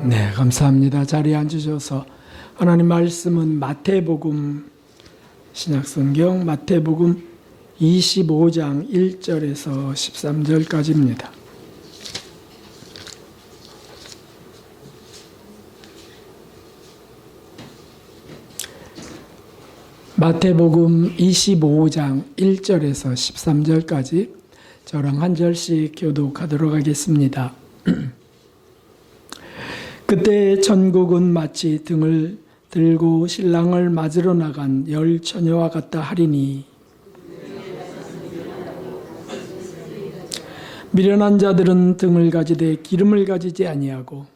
네, 감사합니다. 자리에 앉으셔서 하나님 말씀은 마태복음 신약성경 마태복음 25장 1절에서 13절까지입니다. 마태복음 25장 1절에서 13절까지 저랑 한 절씩 교독하도록 하겠습니다. 그때 천국은 마치 등을 들고 신랑을 맞으러 나간 열 처녀와 같다 하리니 미련한 자들은 등을 가지되 기름을 가지지 아니하고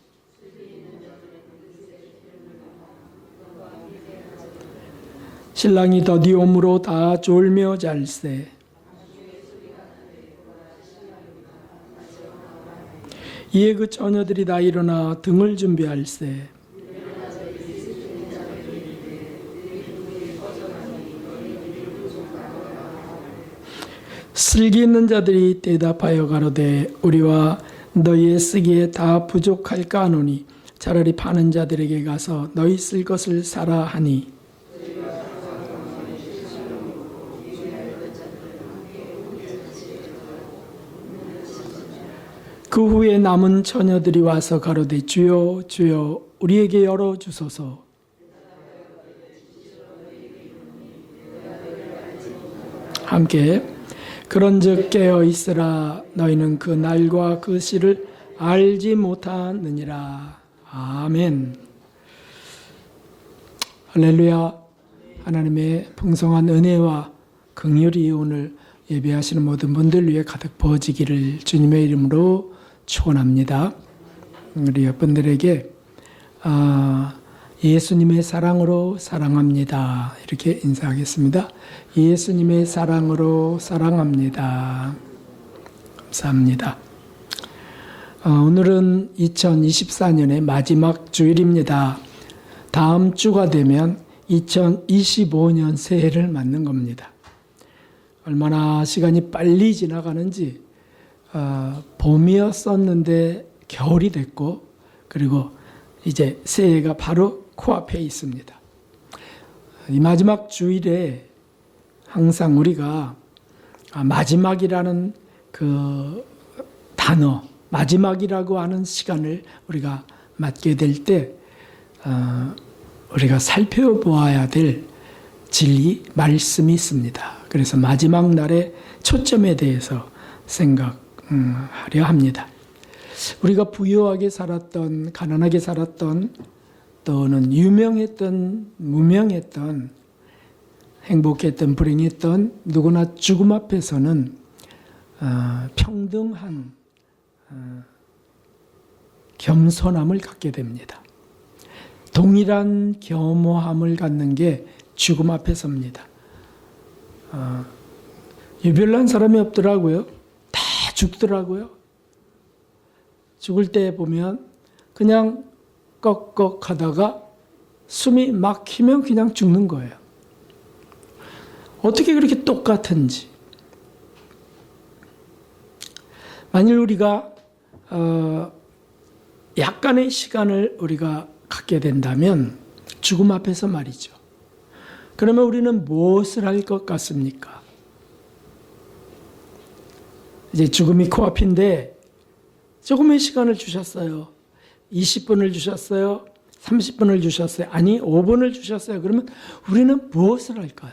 신랑이 더디 오므로 다 졸며 잘세 이에 그 처녀들이 다 일어나 등을 준비할세 슬기 있는 자들이 대답하여 가로되 우리와 너희의 쓰기에 다 부족할까 하노니 차라리 파는 자들에게 가서 너희 쓸 것을 사라 하니 그 후에 남은 처녀들이 와서 가로되 주여 주여 우리에게 열어주소서. 함께 그런즉 깨어 있으라 너희는 그 날과 그 시를 알지 못하느니라. 아멘. 할렐루야. 하나님의 풍성한 은혜와 긍휼이 오늘 예배하시는 모든 분들 위해 가득 부어지기를 주님의 이름으로 축원합니다. 우리 여러분들에게 예수님의 사랑으로 사랑합니다. 이렇게 인사하겠습니다. 예수님의 사랑으로 사랑합니다. 감사합니다. 오늘은 2024년의 마지막 주일입니다. 다음 주가 되면 2025년 새해를 맞는 겁니다. 얼마나 시간이 빨리 지나가는지 봄이었었는데 겨울이 됐고 그리고 이제 새해가 바로 코앞에 있습니다. 이 마지막 주일에 항상 우리가 마지막이라는 그 단어, 마지막이라고 하는 시간을 우리가 맞게 될 때 우리가 살펴보아야 될 진리, 말씀이 있습니다. 그래서 마지막 날의 초점에 대해서 생각하려 합니다. 우리가 부유하게 살았던, 가난하게 살았던, 또는 유명했던, 무명했던, 행복했던, 불행했던 누구나 죽음 앞에서는 평등한 겸손함을 갖게 됩니다. 동일한 겸허함을 갖는 게 죽음 앞에 섭니다. 유별난 사람이 없더라고요. 다 죽더라고요. 죽을 때 보면 그냥 꺽꺽하다가 숨이 막히면 그냥 죽는 거예요. 어떻게 그렇게 똑같은지. 만일 우리가 약간의 시간을 우리가 갖게 된다면 죽음 앞에서 말이죠. 그러면 우리는 무엇을 할 것 같습니까? 이제 죽음이 코앞인데 조금의 시간을 주셨어요. 20분을 주셨어요. 30분을 주셨어요. 아니 5분을 주셨어요. 그러면 우리는 무엇을 할까요?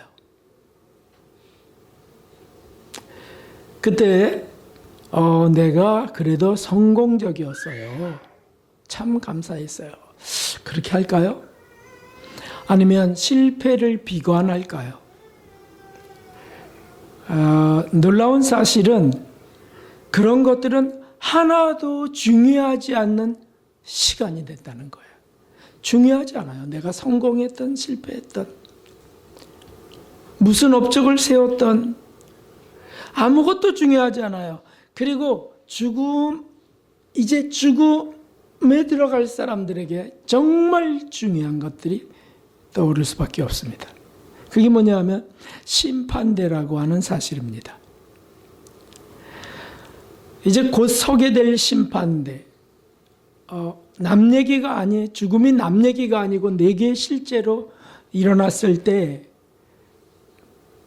그때 내가 그래도 성공적이었어요. 참 감사했어요. 그렇게 할까요? 아니면 실패를 비관할까요? 놀라운 사실은 그런 것들은 하나도 중요하지 않는 시간이 됐다는 거예요. 중요하지 않아요. 내가 성공했던 실패했던 무슨 업적을 세웠던 아무것도 중요하지 않아요. 그리고 이제 죽음에 들어갈 사람들에게 정말 중요한 것들이 떠오를 수밖에 없습니다. 그게 뭐냐 하면 심판대라고 하는 사실입니다. 이제 곧 서게 될 심판대. 남 얘기가 아니, 죽음이 남 얘기가 아니고 내게 실제로 일어났을 때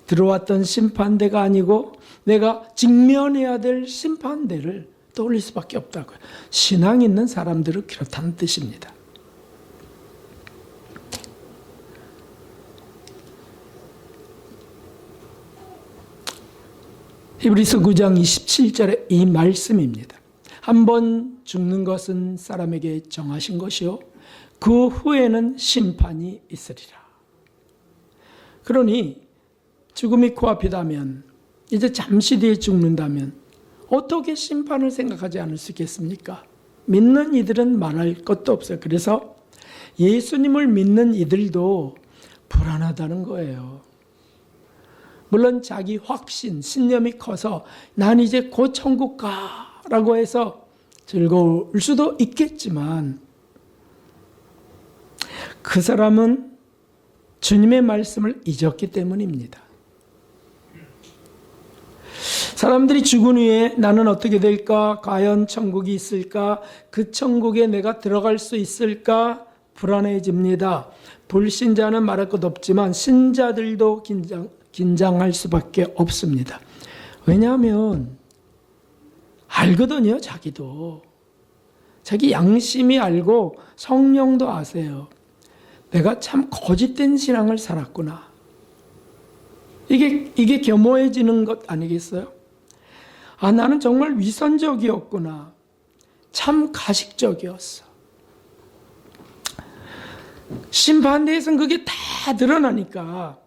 들어왔던 심판대가 아니고 내가 직면해야 될 심판대를 떠올릴 수밖에 없다고요. 신앙 있는 사람들은 그렇다는 뜻입니다. 히브리서 9장 27절의 이 말씀입니다. 한 번 죽는 것은 사람에게 정하신 것이요 그 후에는 심판이 있으리라. 그러니 죽음이 코앞이다면, 이제 잠시 뒤에 죽는다면 어떻게 심판을 생각하지 않을 수 있겠습니까? 믿는 이들은 말할 것도 없어요. 그래서 예수님을 믿는 이들도 불안하다는 거예요. 물론 자기 확신, 신념이 커서 난 이제 곧 천국 가라고 해서 즐거울 수도 있겠지만 그 사람은 주님의 말씀을 잊었기 때문입니다. 사람들이 죽은 후에 나는 어떻게 될까? 과연 천국이 있을까? 그 천국에 내가 들어갈 수 있을까? 불안해집니다. 불신자는 말할 것 없지만 신자들도 긴장할 수밖에 없습니다. 왜냐하면 알거든요. 자기도. 자기 양심이 알고 성령도 아세요. 내가 참 거짓된 신앙을 살았구나. 이게 겸허해지는 것 아니겠어요? 아, 나는 정말 위선적이었구나. 참 가식적이었어. 심판대에서는 그게 다 드러나니까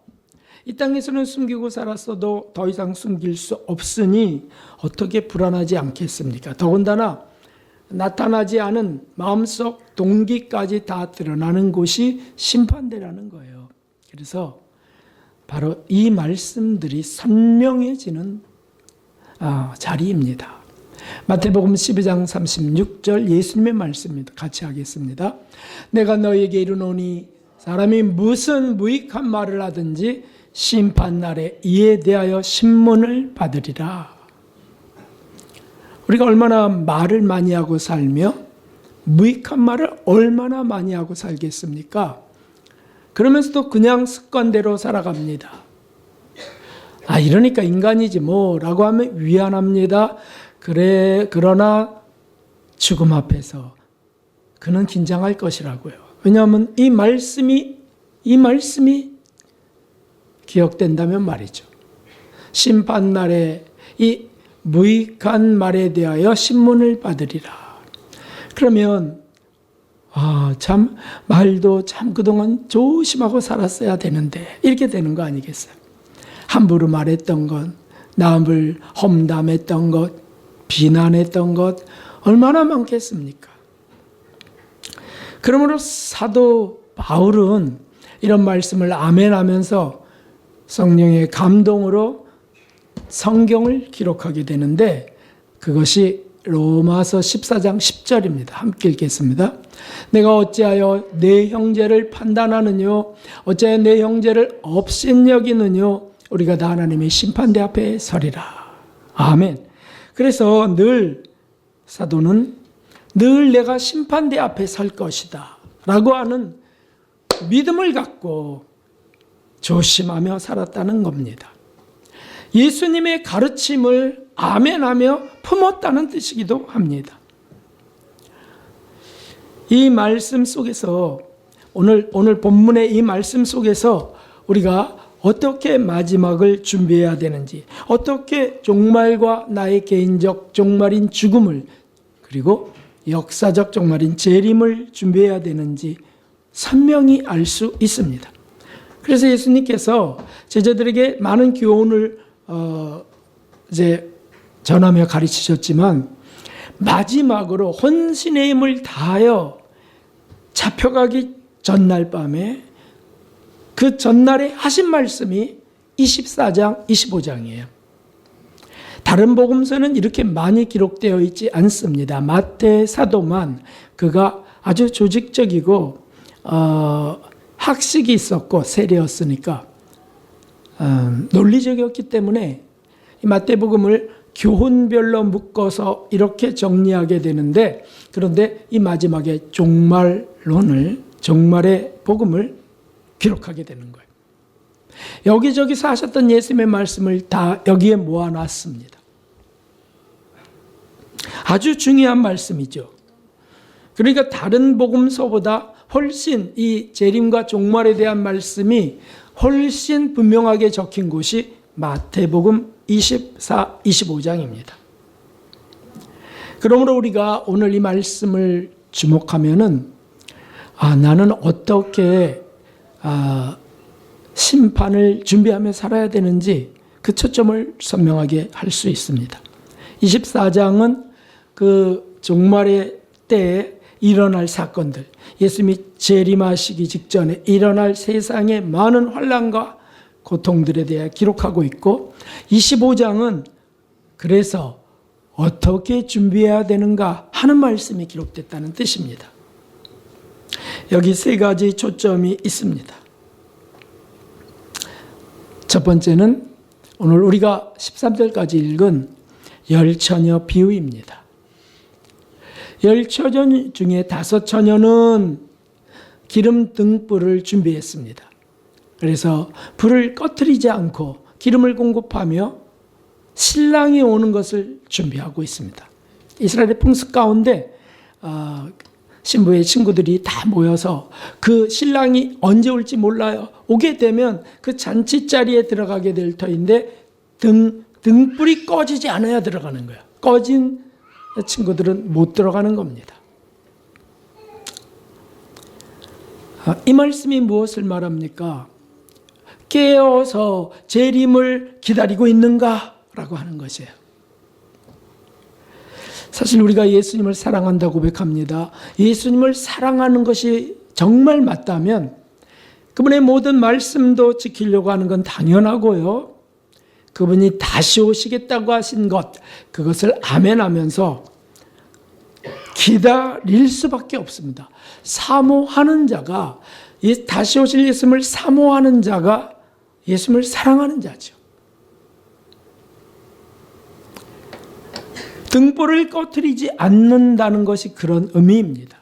이 땅에서는 숨기고 살았어도 더 이상 숨길 수 없으니 어떻게 불안하지 않겠습니까? 더군다나 나타나지 않은 마음속 동기까지 다 드러나는 곳이 심판대라는 거예요. 그래서 바로 이 말씀들이 선명해지는 자리입니다. 마태복음 12장 36절 예수님의 말씀입니다. 같이 하겠습니다. 내가 너에게 이르노니 사람이 무슨 무익한 말을 하든지 심판날에 이에 대하여 신문을 받으리라. 우리가 얼마나 말을 많이 하고 살며 무익한 말을 얼마나 많이 하고 살겠습니까? 그러면서도 그냥 습관대로 살아갑니다. 이러니까 인간이지 뭐라고 하면 위안합니다. 그러나 죽음 앞에서 그는 긴장할 것이라고요. 왜냐하면 이 말씀이 기억된다면 말이죠. 심판날에 이 무익한 말에 대하여 신문을 받으리라. 그러면 참 말도 참 그동안 조심하고 살았어야 되는데 이렇게 되는 거 아니겠어요? 함부로 말했던 것, 남을 험담했던 것, 비난했던 것 얼마나 많겠습니까? 그러므로 사도 바울은 이런 말씀을 아멘하면서 성령의 감동으로 성경을 기록하게 되는데 그것이 로마서 14장 10절입니다. 함께 읽겠습니다. 내가 어찌하여 내 형제를 판단하느뇨? 어찌하여 내 형제를 업신 여기느뇨? 우리가 다 하나님의 심판대 앞에 서리라. 아멘. 그래서 늘 사도는 늘 내가 심판대 앞에 설 것이다 라고 하는 믿음을 갖고 조심하며 살았다는 겁니다. 예수님의 가르침을 아멘하며 품었다는 뜻이기도 합니다. 이 말씀 속에서 오늘 본문의 이 말씀 속에서 우리가 어떻게 마지막을 준비해야 되는지, 어떻게 종말과 나의 개인적 종말인 죽음을 그리고 역사적 종말인 재림을 준비해야 되는지 선명히 알 수 있습니다. 그래서 예수님께서 제자들에게 많은 교훈을 이제 전하며 가르치셨지만 마지막으로 혼신의 힘을 다하여 잡혀가기 전날 밤에 그 전날에 하신 말씀이 24장, 25장이에요. 다른 복음서는 이렇게 많이 기록되어 있지 않습니다. 마태 사도만 그가 아주 조직적이고 학식이 있었고 세례였으니까 논리적이었기 때문에 이 마태복음을 교훈별로 묶어서 이렇게 정리하게 되는데, 그런데 이 마지막에 종말론을, 종말의 복음을 기록하게 되는 거예요. 여기저기서 하셨던 예수님의 말씀을 다 여기에 모아놨습니다. 아주 중요한 말씀이죠. 그러니까 다른 복음서보다 훨씬 이 재림과 종말에 대한 말씀이 훨씬 분명하게 적힌 곳이 마태복음 24, 25장입니다. 그러므로 우리가 오늘 이 말씀을 주목하면은 나는 어떻게 심판을 준비하며 살아야 되는지 그 초점을 선명하게 할 수 있습니다. 24장은 그 종말의 때에 일어날 사건들, 예수님이 재림하시기 직전에 일어날 세상의 많은 환난과 고통들에 대해 기록하고 있고, 25장은 그래서 어떻게 준비해야 되는가 하는 말씀이 기록됐다는 뜻입니다. 여기 세 가지 초점이 있습니다. 첫 번째는 오늘 우리가 13절까지 읽은 열처녀 비유입니다. 열처녀 중에 5처녀는 기름 등불을 준비했습니다. 그래서 불을 꺼뜨리지 않고 기름을 공급하며 신랑이 오는 것을 준비하고 있습니다. 이스라엘의 풍습 가운데 신부의 친구들이 다 모여서 그 신랑이 언제 올지 몰라요. 오게 되면 그 잔치자리에 들어가게 될 터인데 등불이 꺼지지 않아야 들어가는 거예요. 꺼진 친구들은 못 들어가는 겁니다. 이 말씀이 무엇을 말합니까? 깨어서 재림을 기다리고 있는가라고 하는 것이에요. 사실 우리가 예수님을 사랑한다고 고백합니다. 예수님을 사랑하는 것이 정말 맞다면 그분의 모든 말씀도 지키려고 하는 건 당연하고요. 그분이 다시 오시겠다고 하신 것, 그것을 아멘하면서 기다릴 수밖에 없습니다. 사모하는 자가, 다시 오실 예수님을 사모하는 자가 예수님을 사랑하는 자죠. 등불을 꺼뜨리지 않는다는 것이 그런 의미입니다.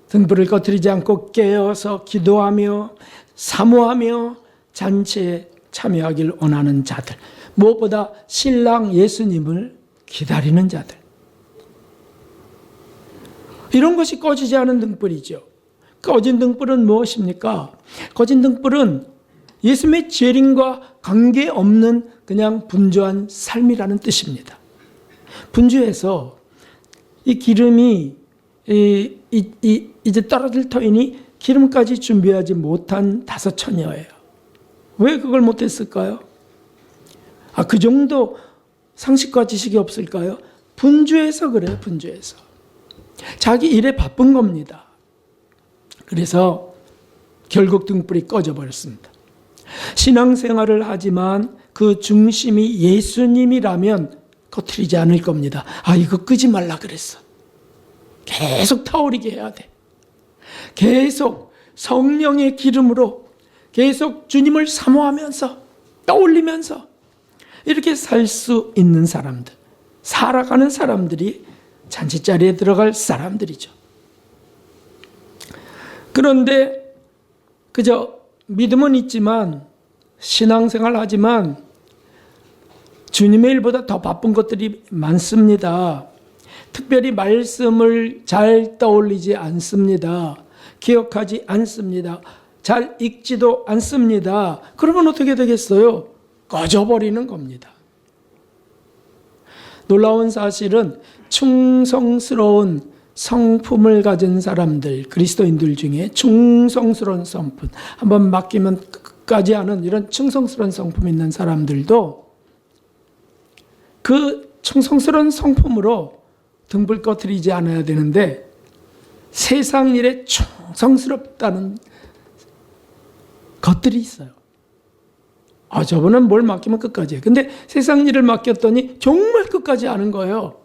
등불을 꺼뜨리지 않고 깨어서 기도하며 사모하며 잔치에 참여하길 원하는 자들, 무엇보다 신랑 예수님을 기다리는 자들, 이런 것이 꺼지지 않은 등불이죠. 꺼진 등불은 무엇입니까? 꺼진 등불은 예수님의 재림과 관계없는 그냥 분주한 삶이라는 뜻입니다. 분주해서 이 기름이 이제 떨어질 터이니 기름까지 준비하지 못한 5처녀예요. 왜 그걸 못했을까요? 그 정도 상식과 지식이 없을까요? 분주해서 그래요. 분주해서. 자기 일에 바쁜 겁니다. 그래서 결국 등불이 꺼져버렸습니다. 신앙생활을 하지만 그 중심이 예수님이라면 꺼트리지 않을 겁니다. 이거 끄지 말라 그랬어. 계속 타오르게 해야 돼. 계속 성령의 기름으로 계속 주님을 사모하면서 떠올리면서 이렇게 살 수 있는 사람들, 살아가는 사람들이 잔치자리에 들어갈 사람들이죠. 그런데 그저 믿음은 있지만 신앙생활 하지만 주님의 일보다 더 바쁜 것들이 많습니다. 특별히 말씀을 잘 떠올리지 않습니다. 기억하지 않습니다. 잘 읽지도 않습니다. 그러면 어떻게 되겠어요? 꺼져버리는 겁니다. 놀라운 사실은 충성스러운 성품을 가진 사람들, 그리스도인들 중에 충성스러운 성품, 한번 맡기면 끝까지 하는 이런 충성스러운 성품 있는 사람들도 그 충성스러운 성품으로 등불 꺼뜨리지 않아야 되는데 세상 일에 충성스럽다는 것들이 있어요. 저분은 뭘 맡기면 끝까지 해. 근데 세상 일을 맡겼더니 정말 끝까지 하는 거예요.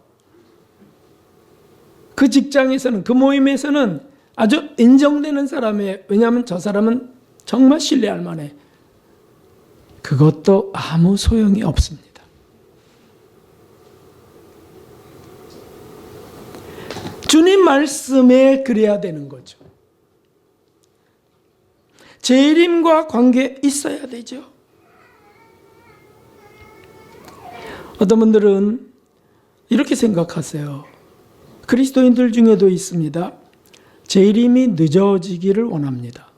그 직장에서는, 그 모임에서는 아주 인정되는 사람이에요. 왜냐하면 저 사람은 정말 신뢰할 만해. 그것도 아무 소용이 없습니다. 주님 말씀에 그래야 되는 거죠. 재림과 관계 있어야 되죠. 어떤 분들은 이렇게 생각하세요. 그리스도인들 중에도 있습니다. 재림이 늦어지기를 원합니다.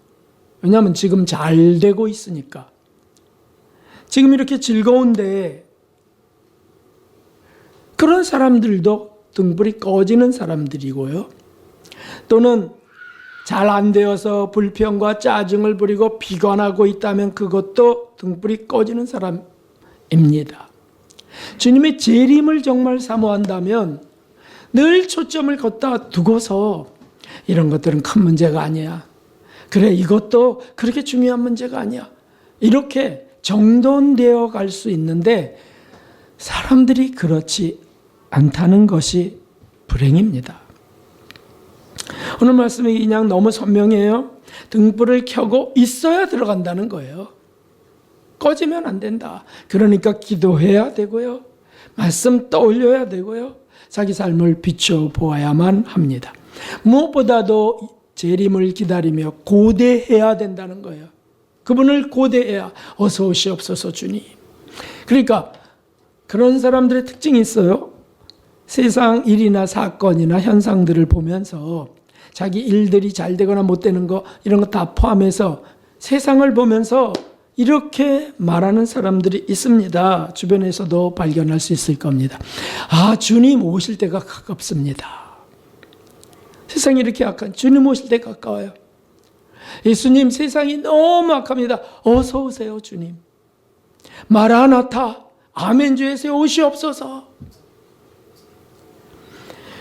왜냐하면 지금 잘 되고 있으니까. 지금 이렇게 즐거운데 그런 사람들도 등불이 꺼지는 사람들이고요. 또는 잘 안 되어서 불평과 짜증을 부리고 비관하고 있다면 그것도 등불이 꺼지는 사람입니다. 주님의 재림을 정말 사모한다면 늘 초점을 걷다 두고서 이런 것들은 큰 문제가 아니야. 그래, 이것도 그렇게 중요한 문제가 아니야. 이렇게 정돈되어 갈 수 있는데 사람들이 그렇지 않다는 것이 불행입니다. 오늘 말씀이 그냥 너무 선명해요. 등불을 켜고 있어야 들어간다는 거예요. 꺼지면 안 된다. 그러니까 기도해야 되고요. 말씀 떠올려야 되고요. 자기 삶을 비춰보아야만 합니다. 무엇보다도 재림을 기다리며 고대해야 된다는 거예요. 그분을 고대해야 어서 오시옵소서 주님. 그러니까 그런 사람들의 특징이 있어요. 세상 일이나 사건이나 현상들을 보면서 자기 일들이 잘 되거나 못 되는 거 이런 거 다 포함해서 세상을 보면서 이렇게 말하는 사람들이 있습니다. 주변에서도 발견할 수 있을 겁니다. 아, 주님 오실 때가 가깝습니다. 세상이 이렇게 악한 주님 오실 때 가까워요. 예수님 세상이 너무 악합니다. 어서 오세요 주님. 마라나타 아멘 주 예수여 오시옵소서.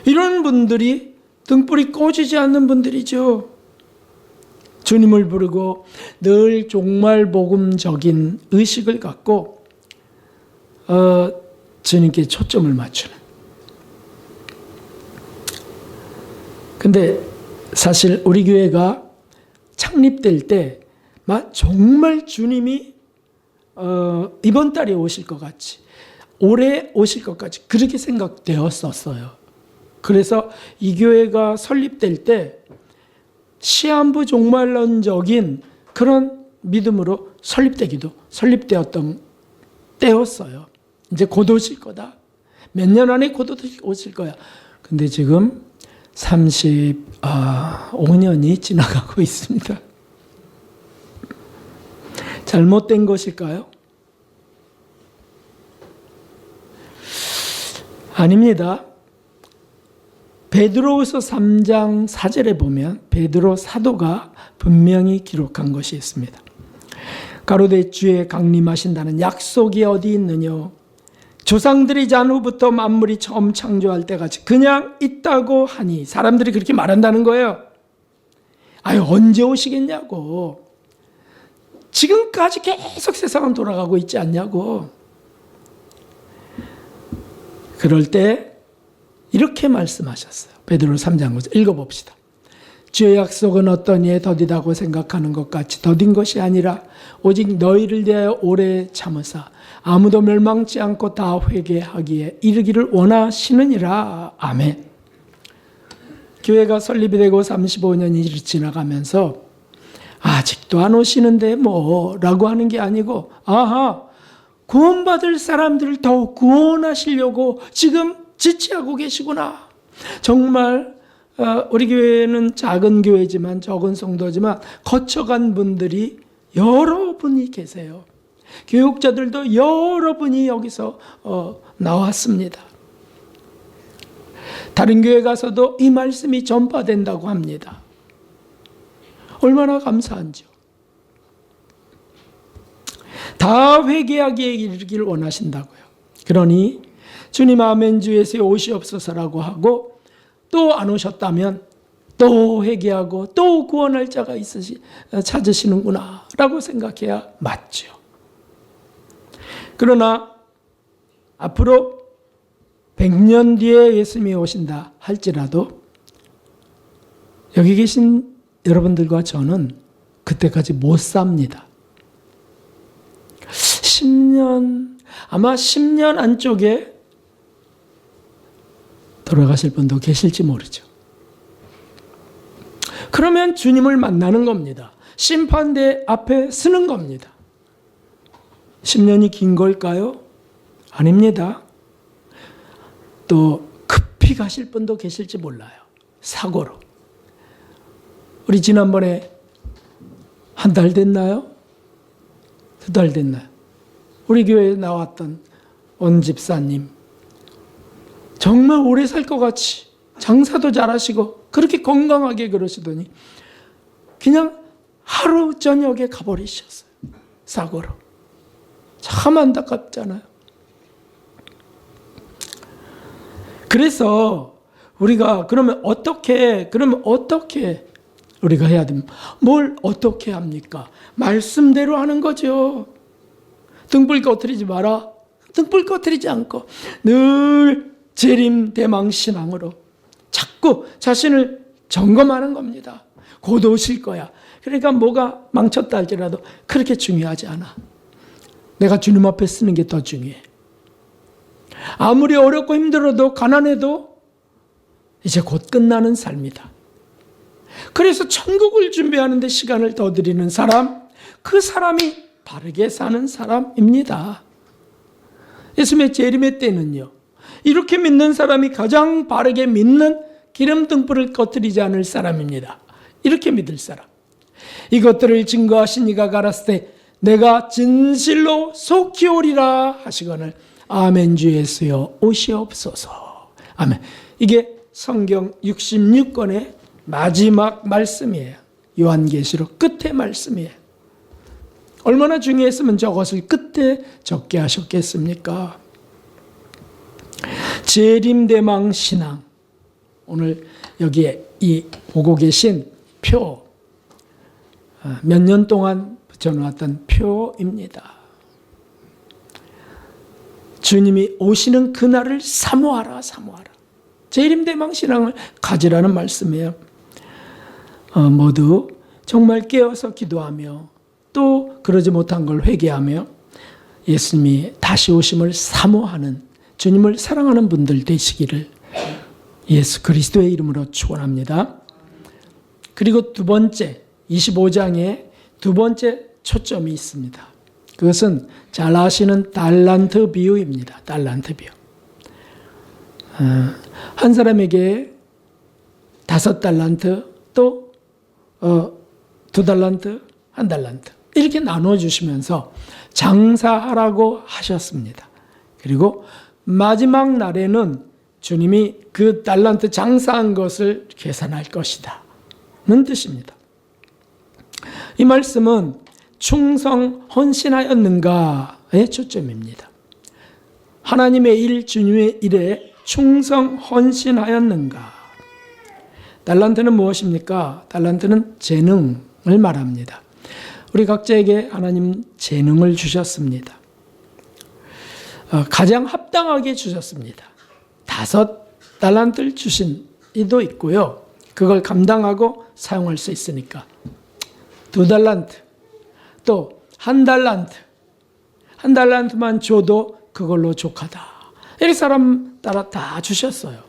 이런 분들이 등불이 꺼지지 않는 분들이죠. 주님을 부르고 늘 종말복음적인 의식을 갖고 주님께 초점을 맞추는. 근데 사실 우리 교회가 창립될 때 정말 주님이 이번 달에 오실 것 같이 올해 오실 것 같이 그렇게 생각되었었어요. 그래서 이 교회가 설립될 때 시한부 종말론적인 그런 믿음으로 설립되었던 때였어요. 이제 곧 오실 거다. 몇 년 안에 곧 오실 거야. 근데 지금 35년이 지나가고 있습니다. 잘못된 것일까요? 아닙니다. 베드로후서 3장 4절에 보면 베드로 사도가 분명히 기록한 것이 있습니다. 가로되 주의 강림하신다는 약속이 어디 있느냐? 조상들이 잔 후부터 만물이 처음 창조할 때까지 그냥 있다고 하니. 사람들이 그렇게 말한다는 거예요. 아유, 언제 오시겠냐고. 지금까지 계속 세상은 돌아가고 있지 않냐고. 그럴 때 이렇게 말씀하셨어요. 베드로 3장 9절 읽어봅시다. 주의 약속은 어떤 이에 더디다고 생각하는 것 같이 더딘 것이 아니라 오직 너희를 대하여 오래 참으사 아무도 멸망치 않고 다 회개하기에 이르기를 원하시느니라. 아멘. 교회가 설립이 되고 35년이 지나가면서 아직도 안 오시는데 뭐라고 하는 게 아니고, 아하, 구원받을 사람들을 더욱 구원하시려고 지금 지체하고 계시구나. 정말 우리 교회는 작은 교회지만 적은 성도지만 거쳐간 분들이 여러분이 계세요. 교육자들도 여러분이 여기서 나왔습니다. 다른 교회 가서도 이 말씀이 전파된다고 합니다. 얼마나 감사한지요. 다 회개하기에 이르기를 원하신다고요. 그러니 주님 아멘 주 예수여 오시옵소서라고 하고 또 안 오셨다면 또 회개하고 또 구원할 자가 찾으시는구나 라고 생각해야 맞죠. 그러나 앞으로 100년 뒤에 예수님이 오신다 할지라도 여기 계신 여러분들과 저는 그때까지 못 삽니다. 10년, 아마 10년 안쪽에 돌아가실 분도 계실지 모르죠. 그러면 주님을 만나는 겁니다. 심판대 앞에 서는 겁니다. 10년이 긴 걸까요? 아닙니다. 또 급히 가실 분도 계실지 몰라요. 사고로. 우리 지난번에 한 달 됐나요? 2달 됐나요? 우리 교회에 나왔던 원 집사님, 정말 오래 살 것 같이 장사도 잘하시고 그렇게 건강하게 그러시더니 그냥 하루 저녁에 가버리셨어요. 사고로. 참 안타깝잖아요. 그래서 우리가 그러면 어떻게 우리가 해야 됩니까? 뭘 어떻게 합니까? 말씀대로 하는 거죠. 등불 꺼트리지 마라. 등불 꺼트리지 않고 늘 재림 대망 신앙으로 자꾸 자신을 점검하는 겁니다. 곧 오실 거야. 그러니까 뭐가 망쳤다 할지라도 그렇게 중요하지 않아. 내가 주님 앞에 쓰는 게 더 중요해. 아무리 어렵고 힘들어도 가난해도 이제 곧 끝나는 삶이다. 그래서 천국을 준비하는 데 시간을 더 드리는 사람, 그 사람이 바르게 사는 사람입니다. 예수님의 재림의 때는요, 이렇게 믿는 사람이 가장 바르게 믿는 기름 등불을 꺼뜨리지 않을 사람입니다. 이렇게 믿을 사람. 이것들을 증거하신 이가 가라사대 때 내가 진실로 속히 오리라 하시거늘 아멘 주 예수여 오시옵소서. 아멘. 이게 성경 66권의 마지막 말씀이에요. 요한계시록 끝의 말씀이에요. 얼마나 중요했으면 저것을 끝에 적게 하셨겠습니까? 재림대망 신앙. 오늘 여기에 이 보고 계신 표, 몇 년 동안 붙여놓았던 표입니다. 주님이 오시는 그날을 사모하라, 사모하라. 재림대망 신앙을 가지라는 말씀이에요. 모두 정말 깨어서 기도하며 또 그러지 못한 걸 회개하며 예수님이 다시 오심을 사모하는, 주님을 사랑하는 분들 되시기를 예수 그리스도의 이름으로 축원합니다. 그리고 두 번째, 25장에 두 번째 초점이 있습니다. 그것은 잘 아시는 달란트 비유입니다. 달란트 비유. 한 사람에게 5달란트, 또 2달란트, 1달란트 이렇게 나눠주시면서 장사하라고 하셨습니다. 그리고 마지막 날에는 주님이 그 달란트 장사한 것을 계산할 것이다 는 뜻입니다. 이 말씀은 충성 헌신하였는가의 초점입니다. 하나님의 일, 주님의 일에 충성 헌신하였는가. 달란트는 무엇입니까? 달란트는 재능을 말합니다. 우리 각자에게 하나님 재능을 주셨습니다. 가장 합당하게 주셨습니다. 5달란트를 주신 이도 있고요. 그걸 감당하고 사용할 수 있으니까 2달란트, 또 1달란트, 1달란트만 줘도 그걸로 족하다. 이렇게 사람 따라 다 주셨어요.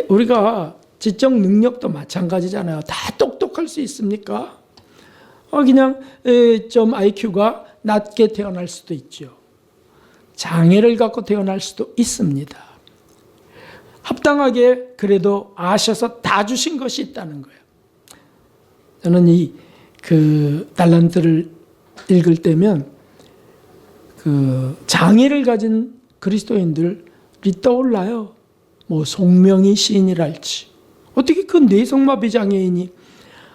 우리가 지적 능력도 마찬가지잖아요. 다 똑똑할 수 있습니까? 그냥 좀 IQ가 낮게 태어날 수도 있죠. 장애를 갖고 태어날 수도 있습니다. 합당하게 그래도 아셔서 다 주신 것이 있다는 거예요. 저는 그 달란트를 읽을 때면 그 장애를 가진 그리스도인들이 떠올라요. 뭐 송명희 시인이랄지, 어떻게 그 뇌성마비 장애인이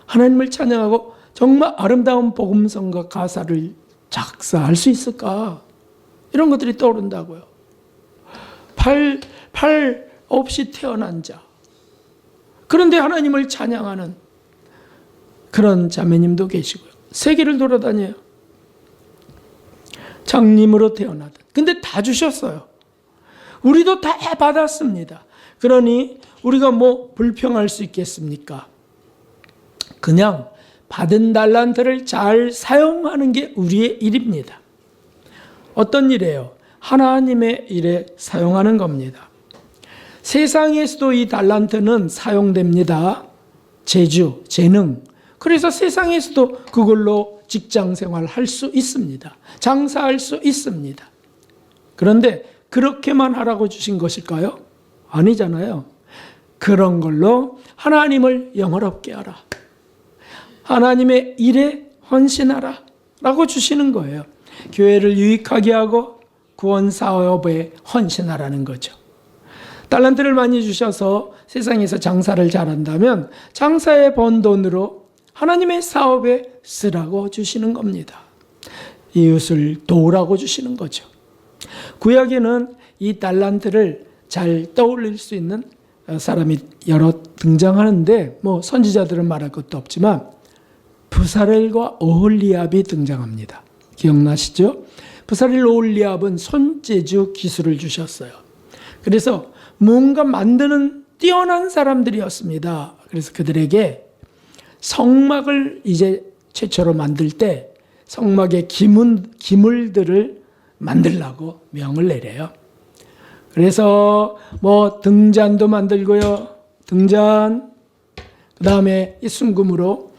하나님을 찬양하고 정말 아름다운 복음성과 가사를 작사할 수 있을까? 이런 것들이 떠오른다고요. 팔 없이 태어난 자. 그런데 하나님을 찬양하는 그런 자매님도 계시고요. 세계를 돌아다녀요. 장님으로 태어나든. 근데 다 주셨어요. 우리도 다 받았습니다. 그러니 우리가 뭐 불평할 수 있겠습니까? 그냥 받은 달란트를 잘 사용하는 게 우리의 일입니다. 어떤 일이에요? 하나님의 일에 사용하는 겁니다. 세상에서도 이 달란트는 사용됩니다. 재주, 재능. 그래서 세상에서도 그걸로 직장 생활 할 수 있습니다. 장사할 수 있습니다. 그런데 그렇게만 하라고 주신 것일까요? 아니잖아요. 그런 걸로 하나님을 영화롭게 하라. 하나님의 일에 헌신하라. 라고 주시는 거예요. 교회를 유익하게 하고 구원 사업에 헌신하라는 거죠. 달란트를 많이 주셔서 세상에서 장사를 잘한다면 장사에 번 돈으로 하나님의 사업에 쓰라고 주시는 겁니다. 이웃을 도우라고 주시는 거죠. 구약에는 이 달란트를 잘 떠올릴 수 있는 사람이 여러 등장하는데 선지자들은 말할 것도 없지만 부사렐과 오홀리압이 등장합니다. 기억나시죠? 부사렐 오홀리압은 손재주 기술을 주셨어요. 그래서 뭔가 만드는 뛰어난 사람들이었습니다. 그래서 그들에게 성막을 이제 최초로 만들 때 성막의 기물들을 만들라고 명을 내려요. 그래서 등잔도 만들고요. 등잔, 그 다음에 이 순금으로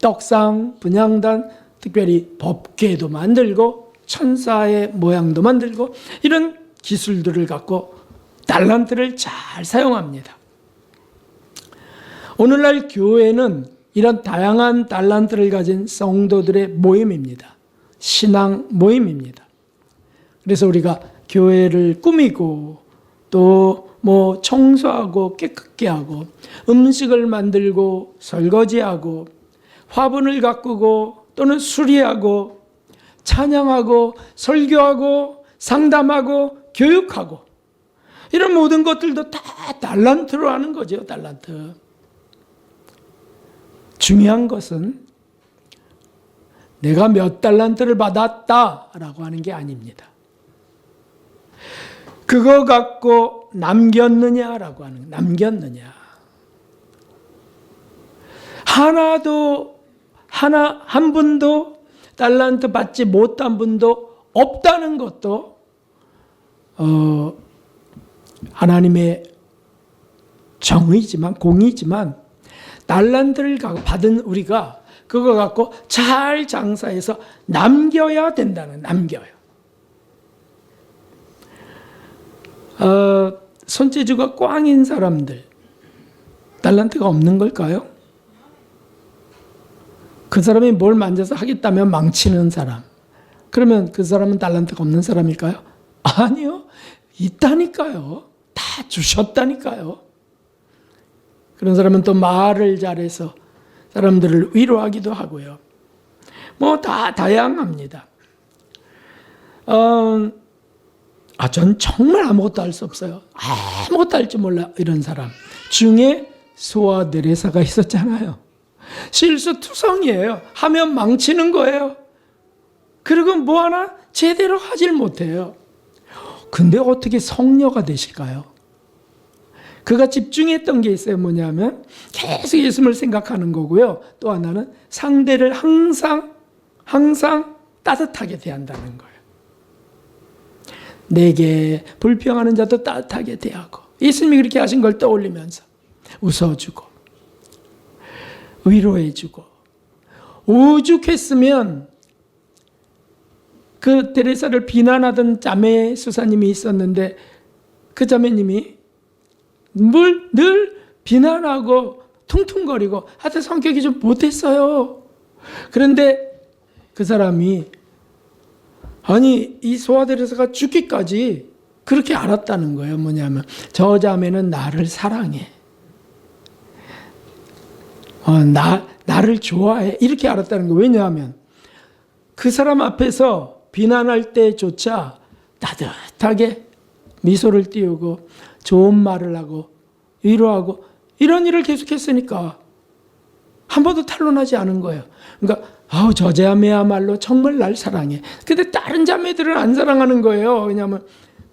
떡상, 분향단, 특별히 법궤도 만들고 천사의 모양도 만들고 이런 기술들을 갖고 달란트를 잘 사용합니다. 오늘날 교회는 이런 다양한 달란트를 가진 성도들의 모임입니다. 신앙 모임입니다. 그래서 우리가 교회를 꾸미고 또 청소하고 깨끗게 하고 음식을 만들고 설거지하고 화분을 가꾸고 또는 수리하고 찬양하고 설교하고 상담하고 교육하고 이런 모든 것들도 다 달란트로 하는 거죠. 달란트. 중요한 것은 내가 몇 달란트를 받았다라고 하는 게 아닙니다. 그거 갖고 남겼느냐라고 하는, 남겼느냐. 한 분도 달란트 받지 못한 분도 없다는 것도 하나님의 정의지만, 공의지만 달란트를 받은 우리가 그거 갖고 잘 장사해서 남겨야 된다는, 남겨요. 손재주가 꽝인 사람들, 달란트가 없는 걸까요? 그 사람이 뭘 만져서 하겠다면 망치는 사람. 그러면 그 사람은 달란트가 없는 사람일까요? 아니요. 있다니까요. 다 주셨다니까요. 그런 사람은 또 말을 잘해서 사람들을 위로하기도 하고요. 다 다양합니다. 전 정말 아무것도 할 수 없어요. 아무것도 할 줄 몰라. 이런 사람 중에 소아 데레사가 있었잖아요. 실수투성이에요. 하면 망치는 거예요. 그리고 뭐 하나 제대로 하질 못해요. 근데 어떻게 성녀가 되실까요? 그가 집중했던 게 있어요. 뭐냐면 계속 예수님을 생각하는 거고요. 또 하나는 상대를 항상 따뜻하게 대한다는 거예요. 내게 불평하는 자도 따뜻하게 대하고, 예수님이 그렇게 하신 걸 떠올리면서 웃어주고 위로해주고. 오죽했으면 그 데레사를 비난하던 자매 수사님이 있었는데 그 자매님이 늘 비난하고 퉁퉁거리고 하여튼 성격이 좀 못했어요. 그런데 그 사람이 이 소아 데레사가 죽기까지 그렇게 알았다는 거예요. 뭐냐면 저 자매는 나를 사랑해. 나를 좋아해. 이렇게 알았다는 거예요. 왜냐하면 그 사람 앞에서 비난할 때조차 따뜻하게 미소를 띄우고 좋은 말을 하고 위로하고 이런 일을 계속했으니까 한 번도 탄론하지 않은 거예요. 그러니까 저 자매야말로 정말 날 사랑해. 근데 다른 자매들은 안 사랑하는 거예요. 왜냐하면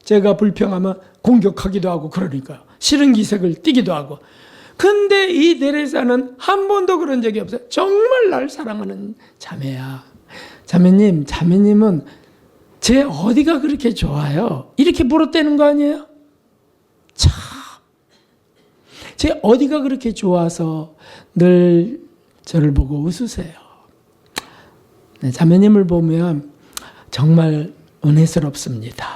제가 불평하면 공격하기도 하고 그러니까요. 싫은 기색을 띠기도 하고. 근데 이 데레사는 한 번도 그런 적이 없어요. 정말 날 사랑하는 자매야. 자매님은 제 어디가 그렇게 좋아요? 이렇게 물어대는 거 아니에요? 참. 제 어디가 그렇게 좋아서 늘 저를 보고 웃으세요. 네, 자매님을 보면 정말 은혜스럽습니다.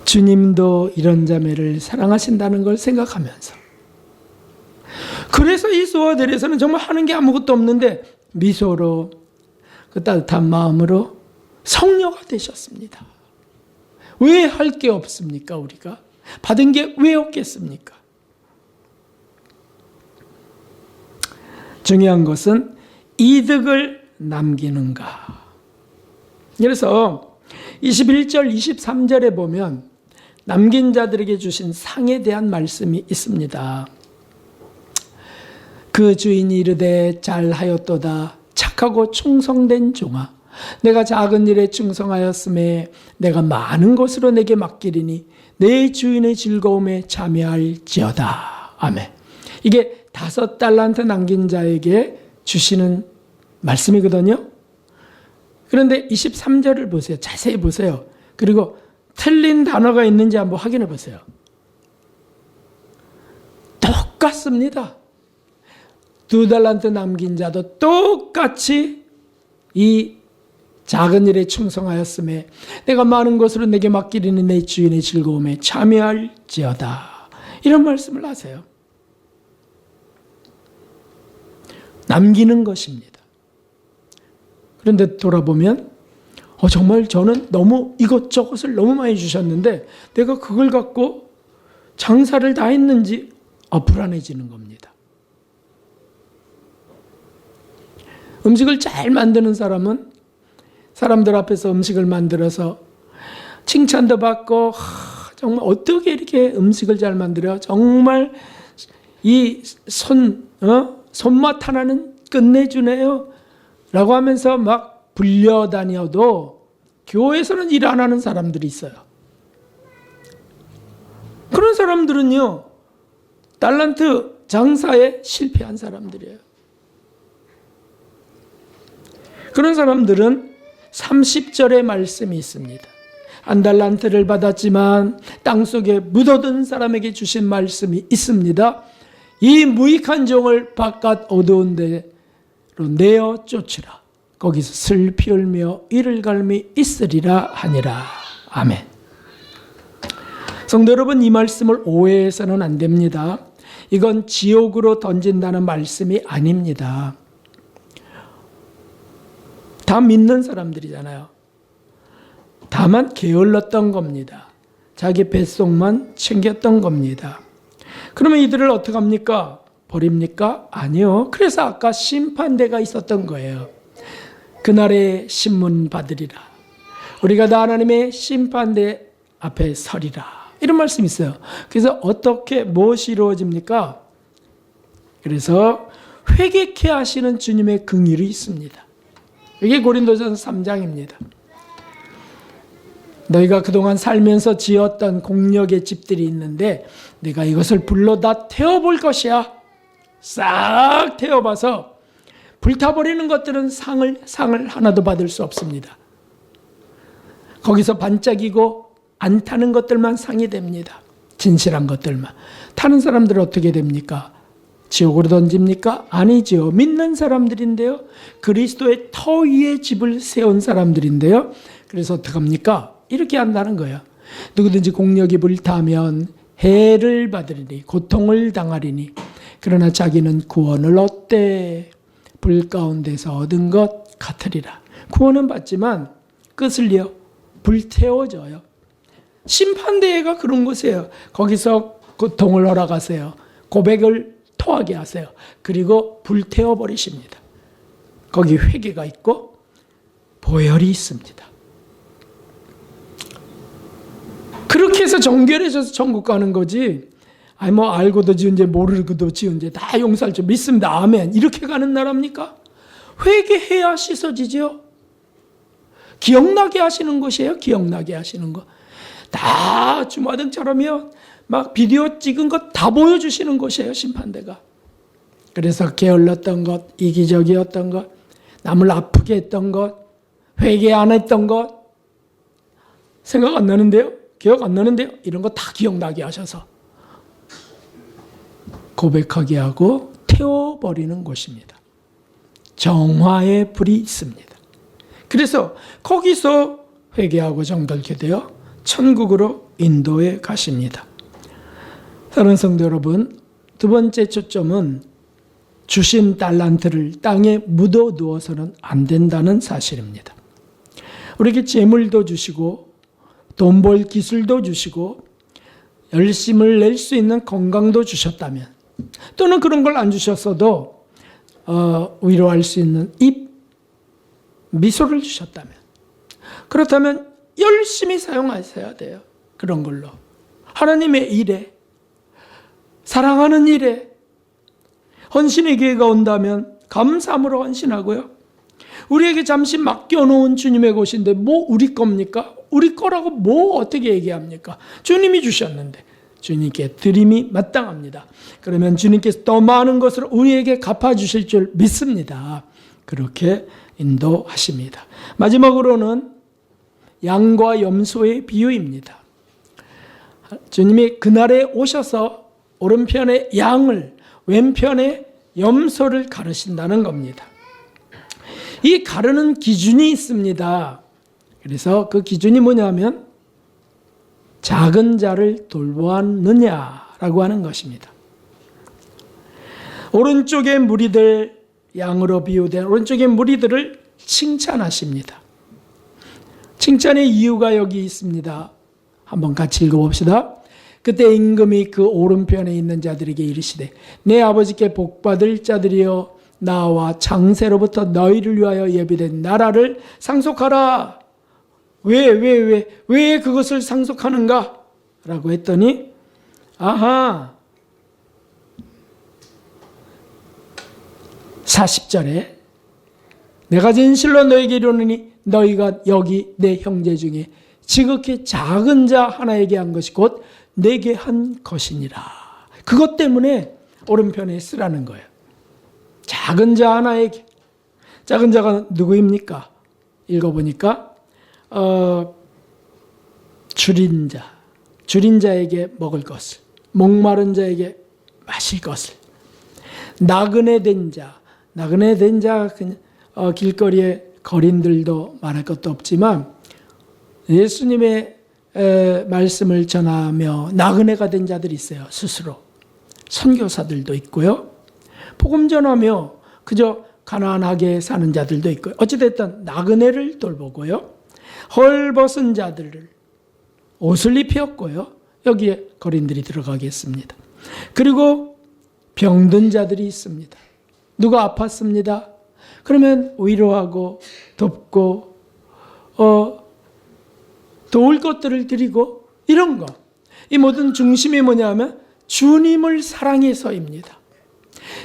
주님도 이런 자매를 사랑하신다는 걸 생각하면서, 그래서 이 소아들에서는 정말 하는 게 아무것도 없는데 미소로 그 따뜻한 마음으로 성녀가 되셨습니다. 왜 할 게 없습니까? 우리가 받은 게 왜 없겠습니까? 중요한 것은 이득을 남기는가. 그래서 21절 23절에 보면 남긴 자들에게 주신 상에 대한 말씀이 있습니다. 그 주인이 이르되 잘하였도다 착하고 충성된 종아, 내가 작은 일에 충성하였음에 내가 많은 것으로 내게 맡기리니 내 주인의 즐거움에 참여할지어다. 아멘. 이게 5달란트 남긴 자에게 주시는 말씀이거든요. 그런데 23절을 보세요. 자세히 보세요. 그리고 틀린 단어가 있는지 한번 확인해 보세요. 똑같습니다. 2달란트 남긴 자도 똑같이 이 작은 일에 충성하였음에 내가 많은 것으로 내게 맡기리니 내 주인의 즐거움에 참여할지어다. 이런 말씀을 하세요. 남기는 것입니다. 그런데 돌아보면 정말 저는 너무 이것저것을 너무 많이 주셨는데 내가 그걸 갖고 장사를 다 했는지 불안해지는 겁니다. 음식을 잘 만드는 사람은 사람들 앞에서 음식을 만들어서 칭찬도 받고 정말 어떻게 이렇게 음식을 잘 만들어? 정말 이 손맛 하나는 끝내주네요 라고 하면서 막 불려다녀도 교회에서는 일 안 하는 사람들이 있어요. 그런 사람들은요, 달란트 장사에 실패한 사람들이에요. 그런 사람들은 30절의 말씀이 있습니다. 1달란트를 받았지만 땅속에 묻어둔 사람에게 주신 말씀이 있습니다. 이 무익한 종을 바깥 어두운 데로 내어 쫓으라. 거기서 슬피 울며 이를 갈미 있으리라 하니라. 아멘. 성도 여러분, 이 말씀을 오해해서는 안 됩니다. 이건 지옥으로 던진다는 말씀이 아닙니다. 다 믿는 사람들이잖아요. 다만 게을렀던 겁니다. 자기 뱃속만 챙겼던 겁니다. 그러면 이들을 어떻게 합니까? 버립니까? 아니요. 그래서 아까 심판대가 있었던 거예요. 그날에 신문 받으리라. 우리가 다 하나님의 심판대 앞에 서리라. 이런 말씀이 있어요. 그래서 어떻게 무엇이 이루어집니까? 그래서 회개케 하시는 주님의 긍휼이 있습니다. 이게 고린도전서 3장입니다. 너희가 그동안 살면서 지었던 공력의 집들이 있는데 내가 이것을 불로 다 태워볼 것이야. 싹 태워봐서 불타버리는 것들은 상을 하나도 받을 수 없습니다. 거기서 반짝이고 안 타는 것들만 상이 됩니다. 진실한 것들만. 타는 사람들은 어떻게 됩니까? 지옥으로 던집니까? 아니죠. 믿는 사람들인데요. 그리스도의 터 위에 집을 세운 사람들인데요. 그래서 어떻게 합니까? 이렇게 한다는 거예요. 누구든지 공력이 불타면 해를 받으리니 고통을 당하리니 그러나 자기는 구원을 얻되 불 가운데서 얻은 것 같으리라. 구원은 받지만 끝을요 불태워져요. 심판대회가 그런 곳이에요. 거기서 고통을 허락하세요. 고백을 토하게 하세요. 그리고 불태워버리십니다. 거기 회개가 있고 보혈이 있습니다. 그렇게 해서 정결해져서 천국 가는 거지. 아니 뭐 알고도 지은 죄 모르고도 지은 죄 다 용서할 줄 믿습니다. 아멘. 이렇게 가는 나라입니까? 회개해야 씻어지죠. 기억나게 하시는 것이에요. 기억나게 하시는 거. 다 주마등처럼요. 막 비디오 찍은 것 다 보여주시는 것이에요. 심판대가. 그래서 게을렀던 것, 이기적이었던 것, 남을 아프게 했던 것, 회개 안 했던 것 생각 안 나는데요? 기억 안 나는데요? 이런 거 다 기억나게 하셔서 고백하게 하고 태워버리는 곳입니다. 정화의 불이 있습니다. 그래서 거기서 회개하고 정결케 되어 천국으로 인도해 가십니다. 사랑하는 성도 여러분, 두 번째 초점은 주신 달란트를 땅에 묻어 두어서는 안 된다는 사실입니다. 우리에게 재물도 주시고 돈 벌 기술도 주시고 열심을 낼 수 있는 건강도 주셨다면, 또는 그런 걸 안 주셨어도 위로할 수 있는 입, 미소를 주셨다면, 그렇다면 열심히 사용하셔야 돼요. 그런 걸로 하나님의 일에, 사랑하는 일에 헌신의 기회가 온다면 감사함으로 헌신하고요. 우리에게 잠시 맡겨놓은 주님의 것인데 뭐 우리 겁니까? 우리 거라고 뭐 어떻게 얘기합니까? 주님이 주셨는데 주님께 드림이 마땅합니다. 그러면 주님께서 더 많은 것을 우리에게 갚아주실 줄 믿습니다. 그렇게 인도하십니다. 마지막으로는 양과 염소의 비유입니다. 주님이 그날에 오셔서 오른편에 양을, 왼편에 염소를 가르신다는 겁니다. 이 가르는 기준이 있습니다. 그래서 그 기준이 뭐냐면 작은 자를 돌보았느냐라고 하는 것입니다. 오른쪽의 무리들, 양으로 비유된 오른쪽의 무리들을 칭찬하십니다. 칭찬의 이유가 여기 있습니다. 한번 같이 읽어봅시다. 그때 임금이 그 오른편에 있는 자들에게 이르시되 내 아버지께 복받을 자들이여 나와 창세로부터 너희를 위하여 예비된 나라를 상속하라. 왜 그것을 상속하는가? 라고 했더니 아하, 40절에 내가 진실로 너에게 이르노니 너희가 여기 내 형제 중에 지극히 작은 자 하나에게 한 것이 곧 내게 한 것이니라. 그것 때문에 오른편에 쓰라는 거예요. 작은 자 하나에게. 작은 자가 누구입니까? 읽어보니까 줄인 자, 줄인 자에게 먹을 것을, 목마른 자에게 마실 것을, 나그네 된 자, 길거리에 거린들도 말할 것도 없지만 예수님의 말씀을 전하며 나그네가 된 자들이 있어요. 스스로 선교사들도 있고요. 복음 전하며 그저 가난하게 사는 자들도 있고요. 어찌됐든 나그네를 돌보고요. 헐벗은 자들을 옷을 입혔고요. 여기에 거린들이 들어가겠습니다. 그리고 병든 자들이 있습니다. 누가 아팠습니다. 그러면 위로하고 돕고 도울 것들을 드리고 이런 거. 이 모든 중심이 뭐냐면 주님을 사랑해서입니다.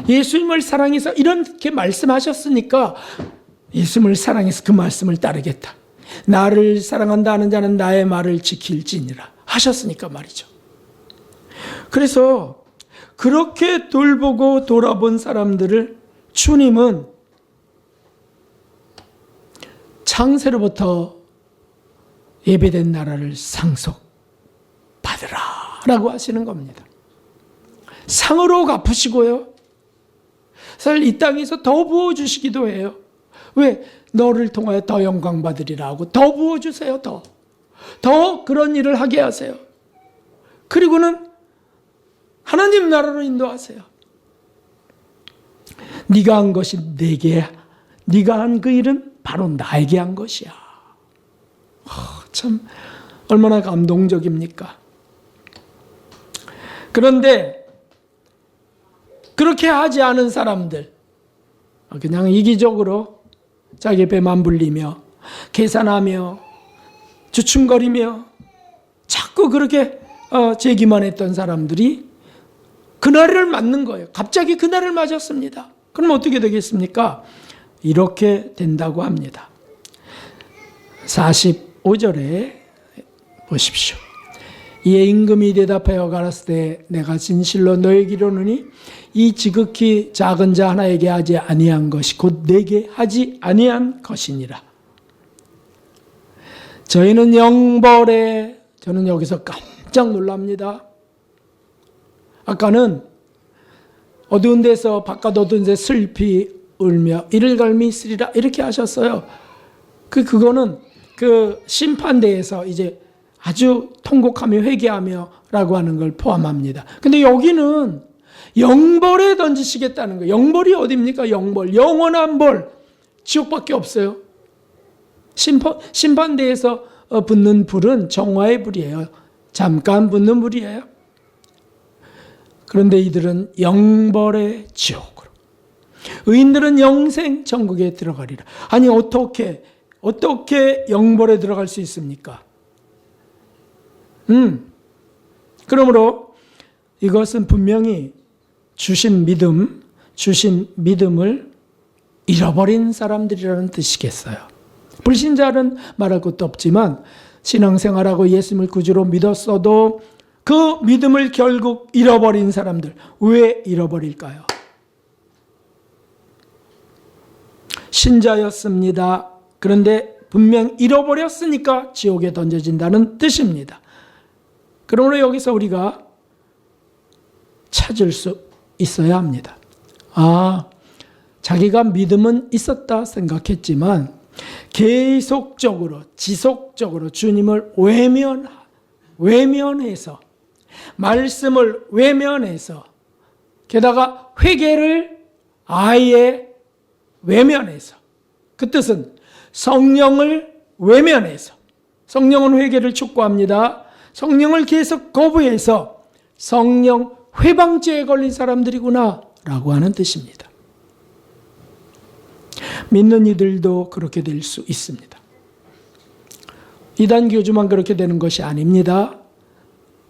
예수님을 사랑해서 이렇게 말씀하셨으니까 예수님을 사랑해서 그 말씀을 따르겠다. 나를 사랑한다 하는 자는 나의 말을 지킬지니라 하셨으니까 말이죠. 그래서 그렇게 돌보고 돌아본 사람들을 주님은 창세로부터 예배된 나라를 상속받으라 라고 하시는 겁니다. 상으로 갚으시고요. 사실 이 땅에서 더 부어주시기도 해요. 왜? 너를 통하여 더 영광 받으리라 하고 더 부어주세요. 더 그런 일을 하게 하세요. 그리고는 하나님 나라로 인도하세요. 네가 한 것이 내게, 네가 한 그 일은 바로 나에게 한 것이야. 참 얼마나 감동적입니까? 그런데 그렇게 하지 않은 사람들, 그냥 이기적으로 자기 배만 불리며 계산하며 주춤거리며 자꾸 그렇게 제기만 했던 사람들이 그날을 맞는 거예요. 갑자기 그날을 맞았습니다. 그럼 어떻게 되겠습니까? 이렇게 된다고 합니다. 45절에 보십시오. 이에 임금이 대답하여 가라사대 내가 진실로 너에게 이르노니 이 지극히 작은 자 하나에게 하지 아니한 것이 곧 내게 하지 아니한 것이니라. 저희는 저는 여기서 깜짝 놀랍니다. 아까는 어두운 데서 바깥 어두운 데 슬피 울며 이를 갈미 있으리라 이렇게 하셨어요. 그거는 그 심판대에서 이제 아주 통곡하며 회개하며라고 하는 걸 포함합니다. 근데 여기는 영벌에 던지시겠다는 거예요. 영벌이 어디입니까? 영벌, 영원한 벌, 지옥밖에 없어요. 심판대에서 붙는 불은 정화의 불이에요. 잠깐 붙는 불이에요. 그런데 이들은 영벌의 지옥으로, 의인들은 영생 천국에 들어가리라. 아니 어떻게 영벌에 들어갈 수 있습니까? 그러므로 이것은 분명히 주신 믿음을 잃어버린 사람들이라는 뜻이겠어요. 불신자는 말할 것도 없지만 신앙생활하고 예수님을 구주로 믿었어도 그 믿음을 결국 잃어버린 사람들, 왜 잃어버릴까요? 신자였습니다. 그런데 분명 잃어버렸으니까 지옥에 던져진다는 뜻입니다. 그러므로 여기서 우리가 찾을 수 있어야 합니다. 자기가 믿음은 있었다 생각했지만 계속적으로 지속적으로 주님을 외면해서 말씀을 외면해서 게다가 회개를 아예 외면해서, 그 뜻은 성령을 외면해서, 성령은 회개를 촉구합니다. 성령을 계속 거부해서 성령 회방죄에 걸린 사람들이구나 라고 하는 뜻입니다. 믿는 이들도 그렇게 될 수 있습니다. 이단 교주만 그렇게 되는 것이 아닙니다.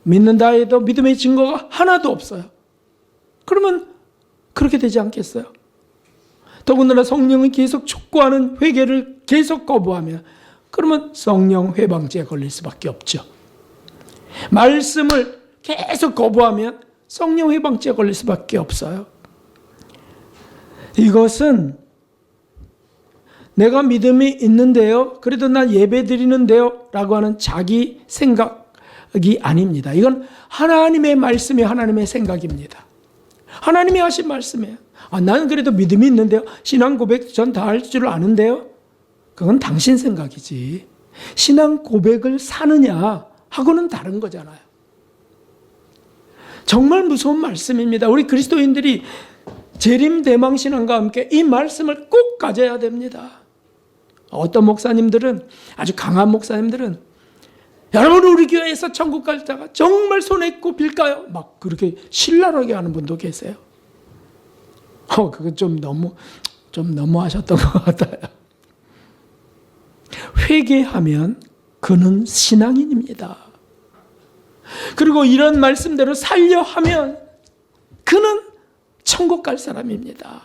믿는다 해도 믿음의 증거가 하나도 없어요. 그러면 그렇게 되지 않겠어요? 더군다나 성령은 계속 촉구하는 회개를 계속 거부하면 그러면 성령 회방죄에 걸릴 수밖에 없죠. 말씀을 계속 거부하면 성령 회방죄에 걸릴 수밖에 없어요. 이것은 내가 믿음이 있는데요, 그래도 난 예배 드리는데요 라고 하는 자기 생각이 아닙니다. 이건 하나님의 말씀이 하나님의 생각입니다. 하나님이 하신 말씀이에요. 나는 그래도 믿음이 있는데요, 신앙 고백 전 다 할 줄 아는데요, 그건 당신 생각이지. 신앙 고백을 사느냐 하고는 다른 거잖아요. 정말 무서운 말씀입니다. 우리 그리스도인들이 재림 대망 신앙과 함께 이 말씀을 꼭 가져야 됩니다. 어떤 목사님들은, 아주 강한 목사님들은, 여러분 우리 교회에서 천국 갈다가 정말 손에 꼽힐까요? 막 그렇게 신랄하게 하는 분도 계세요. 그건 좀 너무하셨던 것 같아요. 회개하면 그는 신앙인입니다. 그리고 이런 말씀대로 살려 하면 그는 천국 갈 사람입니다.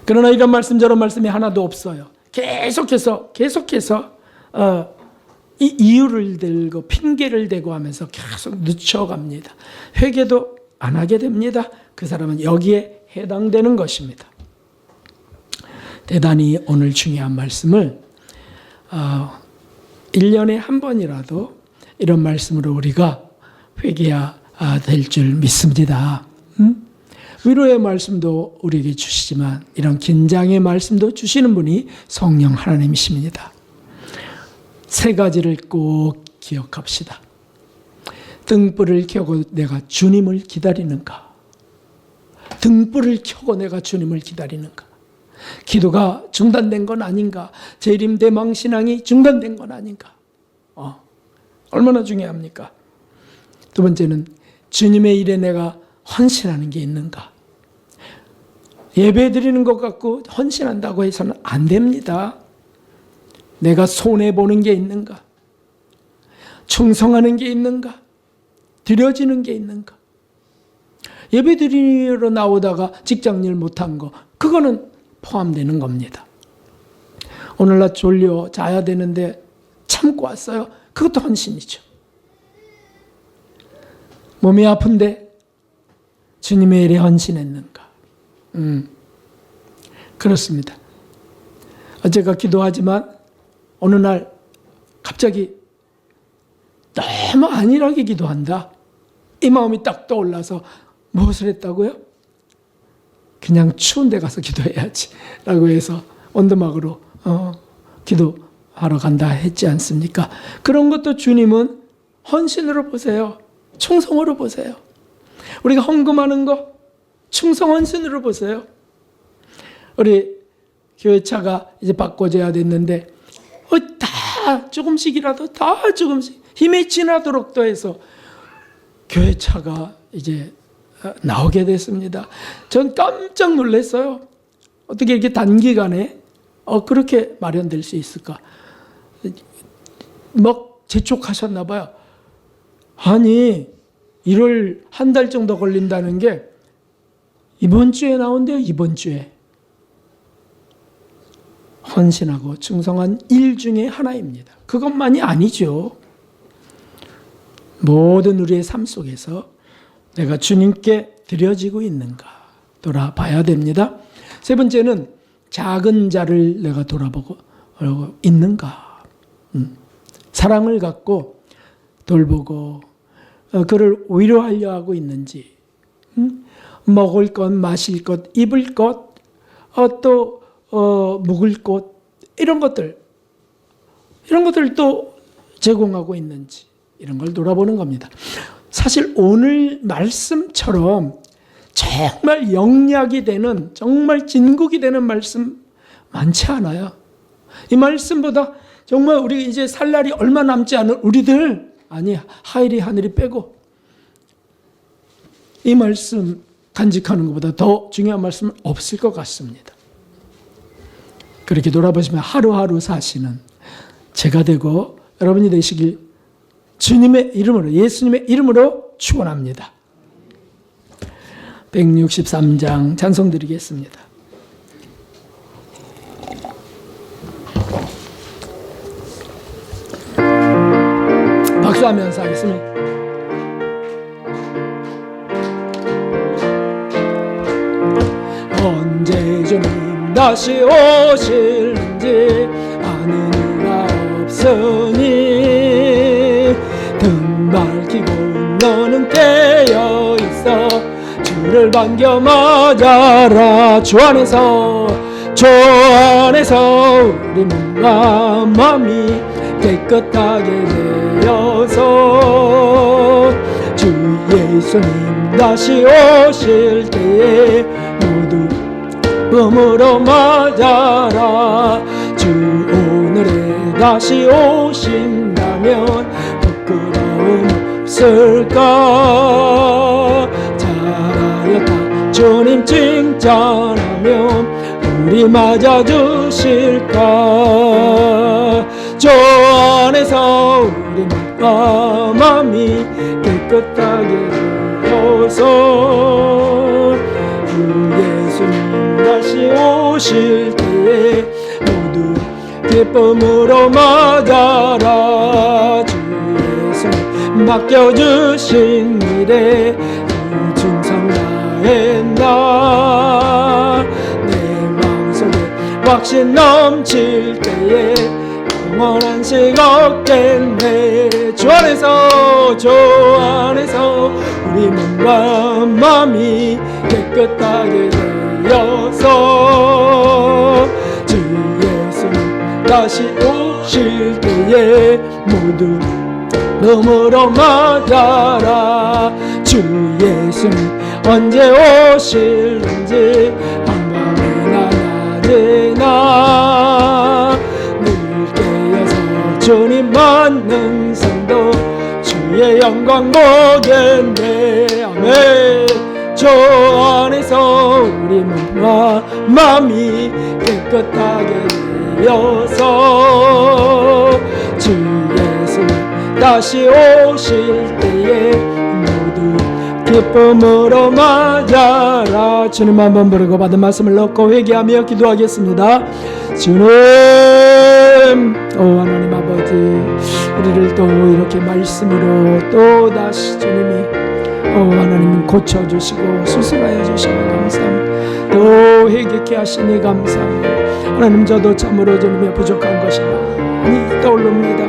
그러나 이런 말씀 저런 말씀이 하나도 없어요. 계속해서 이 이유를 들고 핑계를 대고 하면서 계속 늦춰갑니다. 회개도 안 하게 됩니다. 그 사람은 여기에 해당되는 것입니다. 대단히 오늘 중요한 말씀을 1년에 한 번이라도 이런 말씀으로 우리가 회개해야 될 줄 믿습니다. 위로의 말씀도 우리에게 주시지만 이런 긴장의 말씀도 주시는 분이 성령 하나님이십니다. 세 가지를 꼭 기억합시다. 등불을 켜고 내가 주님을 기다리는가? 등불을 켜고 내가 주님을 기다리는가? 기도가 중단된 건 아닌가? 재림 대망 신앙이 중단된 건 아닌가? 얼마나 중요합니까? 두 번째는 주님의 일에 내가 헌신하는 게 있는가? 예배 드리는 것 같고 헌신한다고 해서는 안 됩니다. 내가 손해보는 게 있는가? 충성하는 게 있는가? 드려지는 게 있는가? 예배 드리러 나오다가 직장일 못한 거, 그거는 포함되는 겁니다. 오늘 나 졸려 자야 되는데 참고 왔어요. 그것도 헌신이죠. 몸이 아픈데 주님의 일에 헌신했는가? 그렇습니다. 어제가 기도하지만 어느 날 갑자기 너무 안일하게 기도한다. 이 마음이 딱 떠올라서 무엇을 했다고요? 그냥 추운 데 가서 기도해야지 라고 해서 언더막으로 기도하러 간다 했지 않습니까? 그런 것도 주님은 헌신으로 보세요. 충성으로 보세요. 우리가 헌금하는 거 충성 헌신으로 보세요. 우리 교회차가 이제 바꿔져야 됐는데 다 조금씩이라도 다 조금씩 힘이 지나도록 또 해서 교회차가 이제 나오게 됐습니다. 전 깜짝 놀랐어요. 어떻게 이렇게 단기간에 그렇게 마련될 수 있을까? 막 재촉하셨나 봐요. 아니 1월 한 달 정도 걸린다는 게 이번 주에 나온대요. 이번 주에. 헌신하고 충성한 일 중에 하나입니다. 그것만이 아니죠. 모든 우리의 삶 속에서 내가 주님께 드려지고 있는가 돌아봐야 됩니다. 세 번째는 작은 자를 내가 돌아보고 있는가. 사랑을 갖고 돌보고 그를 위로하려 하고 있는지, 먹을 것, 마실 것, 입을 것, 또 묵을 곳 이런 것들 또 제공하고 있는지 이런 걸 돌아보는 겁니다. 사실 오늘 말씀처럼 정말 영약이 되는 정말 진국이 되는 말씀 많지 않아요. 이 말씀보다 정말 우리 이제 살 날이 얼마 남지 않은 우리들 하늘이 하늘이 빼고 이 말씀 간직하는 것보다 더 중요한 말씀은 없을 것 같습니다. 그렇게 돌아보시면 하루하루 사시는 제가 되고 여러분이 되시길 주님의 이름으로 예수님의 이름으로 축원합니다. 163장 찬송 드리겠습니다. 박수하면서 하겠습니다. 언제 주님 다시 오실지 아는 이가 없으니 등 밝히고 너는 깨어 있어 주를 반겨 맞아라. 주 안에서 우리 몸과 마음이 깨끗하게 되어서 주 예수님 다시 오실 때에 모두 쁨으로 맞아라. 주 오늘에 다시 오신다면 부끄러움 없을까? 잘하였다 주님 칭찬하면 우리 맞아주실까? 주 안에서 우리 마음이 깨끗하게 되어서 주 예수님 다시 오실 때에 모두 기쁨으로 맞아라. 주 예수님 맡겨주신 일에 충성 다했나. 내 마음속에 확신 넘칠 때에 영원한 식 없겠네. 주 안에서 우리 몸과 마음이 깨끗하게 되어서 주 예수님 다시 오실 때에 모두 쁨으로 맞아라. 주 예수님 언제 오실는지 한밤이나 낮이나 늘 깨어서 주님 만능 성도 주의 영광 보겠네. 아멘. 주 안에서 우리 몸과 마음이 깨끗하게 되어서 주 예수님 다시 오실 때에 모두 기쁨으로 맞아라. 주님 한번 부르고 받은 말씀을 넣고 회개하며 기도하겠습니다. 주님, 하나님 아버지, 우리를 또 이렇게 말씀으로 또 다시 주님이 하나님 고쳐주시고 수술하여 주시면 감사합니다. 또 회개케 하시니 감사합니다. 하나님 저도 참으로 주님의 부족한 것이 많이 떠오릅니다.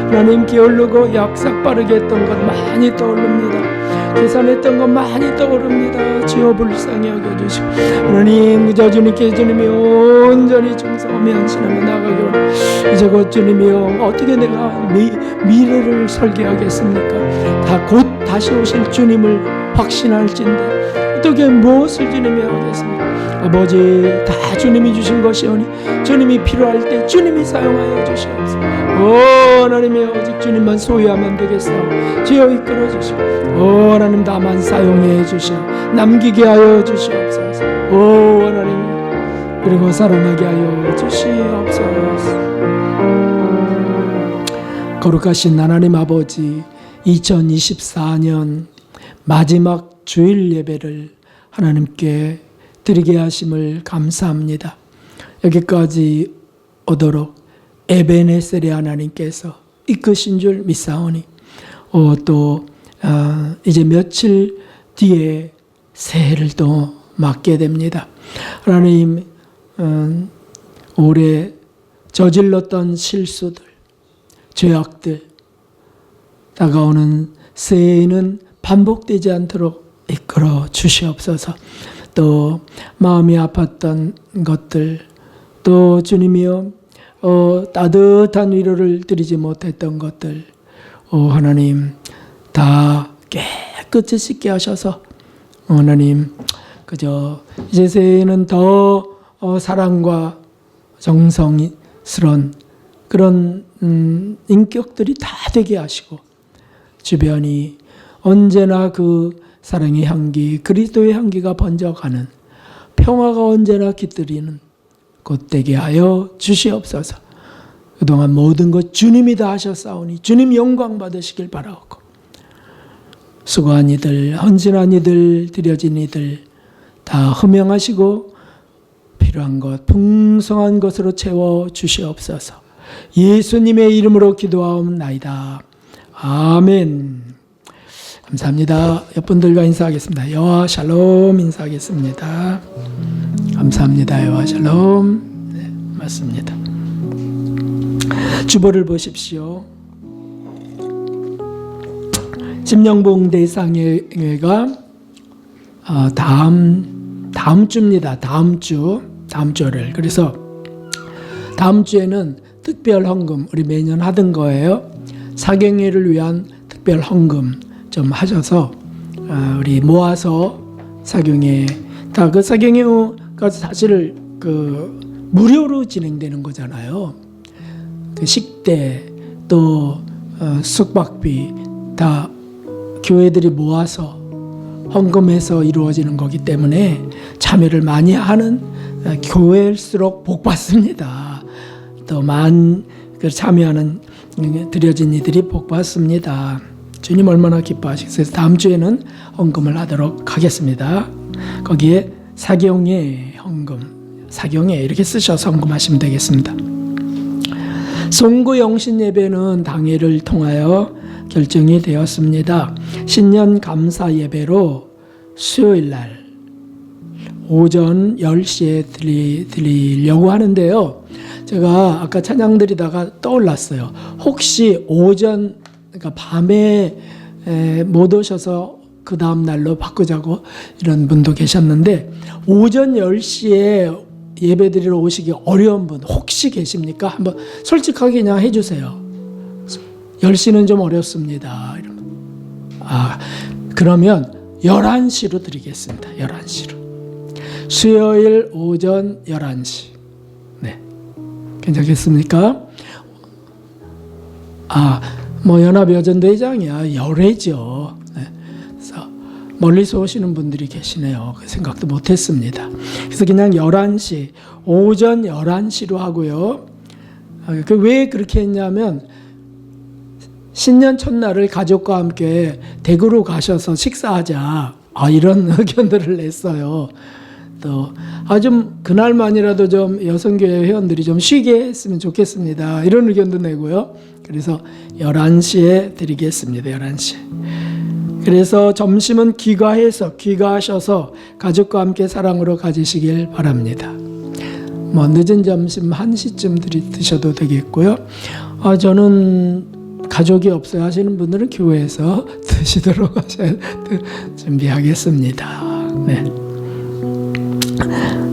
하나님 기울고 약삭 빠르게 했던 것 많이 떠오릅니다. 계산했던 것 많이 떠오릅니다. 주여 불쌍히 여겨주시고 하나님 그저 주님께 주님이 온전히 충성하며 헌신하며 나아가기를 이제 곧 주님이여 어떻게 내가 미래를 설계하겠습니까? 다 곧 다시 오실 주님을 확신할진데 어떻게 무엇을 주님이 하겠습니까? 아버지 다 주님이 주신 것이오니 주님이 필요할 때 주님이 사용하여 주시옵소서. 하나님의 오직 주님만 소유하면 되겠사오. 주여 이끌어 주시고 하나님 다만 사용해 주시오. 남기게 하여 주시옵소서. 하나님 그리고 사랑하게 하여 주시옵소서. 거룩하신 하나님 아버지 2024년 마지막 주일 예배를 하나님께 드리게 하심을 감사합니다. 여기까지 오도록 에베네셀의 하나님께서 이끄신 줄 믿사오니 또 이제 며칠 뒤에 새해를 또 맞게 됩니다. 하나님 올해 저질렀던 실수들, 죄악들 다가오는 새해에는 반복되지 않도록 이끌어 주시옵소서. 또 마음이 아팠던 것들, 또 주님이여 따뜻한 위로를 드리지 못했던 것들, 하나님 다 깨끗이 씻게 하셔서 하나님 그저 이제 새해에는 더 사랑과 정성스러운 그런 인격들이 다 되게 하시고 주변이 언제나 그 사랑의 향기, 그리스도의 향기가 번져가는 평화가 언제나 깃들이는 곳 되게 하여 주시옵소서. 그동안 모든 것 주님이 다 하셨사오니 주님 영광 받으시길 바라옵고 수고한 이들, 헌신한 이들, 드려진 이들 다 흠양하시고 필요한 것, 풍성한 것으로 채워 주시옵소서. 예수님의 이름으로 기도하옵나이다. 아멘. 감사합니다. 옆분들과 인사하겠습니다. 여호와 샬롬 인사하겠습니다. 감사합니다. 여호와 샬롬. 네, 맞습니다. 주보를 보십시오. 심령봉 대상회가 다음 주입니다. 다음 주를. 그래서 다음 주에는 특별 헌금 우리 매년 하던 거예요. 사경회를 위한 특별 헌금 좀 하셔서 우리 모아서 사경회 다 그 사경회가 사실 그 무료로 진행되는 거잖아요. 그 식대 또 숙박비 다 교회들이 모아서 헌금해서 이루어지는 거기 때문에 참여를 많이 하는 교회일수록 복 받습니다. 또 그 참여하는 드려진 이들이 복 받습니다. 주님 얼마나 기뻐하시겠어요. 다음 주에는 헌금을 하도록 하겠습니다. 거기에 사경회 헌금, 사경회 이렇게 쓰셔서 헌금하시면 되겠습니다. 송구 영신 예배는 당회를 통하여 결정이 되었습니다. 신년 감사 예배로 수요일 날 오전 10시에 드리려고 하는데요. 제가 아까 찬양 드리다가 떠올랐어요. 혹시 오전 그러니까 밤에 못 오셔서 그 다음 날로 바꾸자고 이런 분도 계셨는데 오전 10시에 예배드리러 오시기 어려운 분 혹시 계십니까? 한번 솔직하게 그냥 해주세요. 10시는 좀 어렵습니다. 그러면 11시로 드리겠습니다. 11시로. 수요일 오전 11시. 네. 괜찮겠습니까? 연합여전대장이야. 열애죠. 네. 그래서 멀리서 오시는 분들이 계시네요. 그 생각도 못했습니다. 그래서 그냥 11시, 오전 11시로 하고요. 왜 그렇게 했냐면 신년 첫날을 가족과 함께 대구로 가셔서 식사하자. 이런 의견들을 냈어요. 또 좀 그날만이라도 좀 여성교회 회원들이 좀 쉬게 했으면 좋겠습니다. 이런 의견도 내고요. 그래서 11시에 드리겠습니다. 11시. 그래서 점심은 귀가하셔서 가족과 함께 사랑으로 가지시길 바랍니다. 뭐 늦은 점심 1시쯤 드셔도 되겠고요. 저는 가족이 없어요 하시는 분들은 교회에서 드시도록 준비하겠습니다. 네.